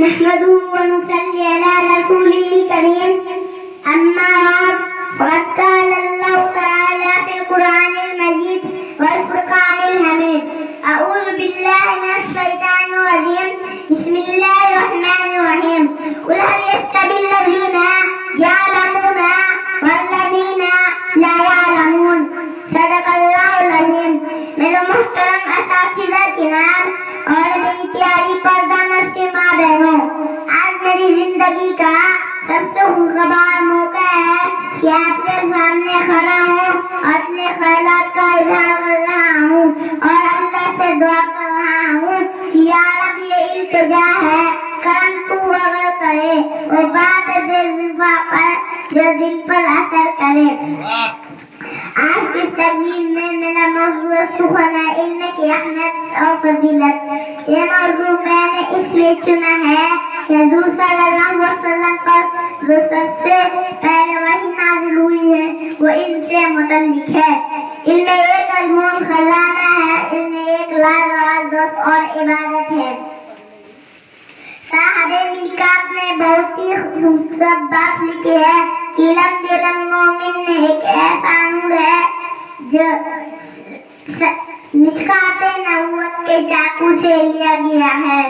نحمده ونصلي على رسوله الكريم أما بعد فقد قال الله تعالى في القرآن المجيد والفرقان الحميد أعوذ بالله من الشيطان الرجيم بسم الله الرحمن الرحيم قل هل يستوي الذين يعلمون والذين لا يعلمون صدق اللہ العظیم۔ میرے محترم اساتذہ کرام اور میری پیاری پردہ نشین ماں بہنوں، آج میری زندگی کا سب سے خوشگوار موقع ہے کہ آپ کے سامنے کھڑا ہوں، اپنے خیالات کا اظہار کر رہا ہوں اور اللہ سے دعا کر رہا ہوں کہ یا رب یہ التجا ہے، کرم تو اگر کرے وہ بات دل پر جو دل پر اثر کرے۔ آج کی تقریب میں میرا موضوع سخن ہے علم کی اہمیت اور فضیلت۔ یہ موضوع میں نے اس لیے چنا ہے کہ حضور صلی اللہ علیہ وسلم پر جو سب سے پہلے وحی نازل ہوئی ہے وہ علم سے متعلق ہے۔ علم ایک انمول خزانہ ہے، علم ایک لاجواب دوست اور عبادت ہے۔ صاحب میقات نے بہت ہی خوبصورت بات لکھی ہے کہ علم دل مومن میں ایک ایسا نور ہے جو مشکات نبوت کے چاقو سے لیا گیا ہے۔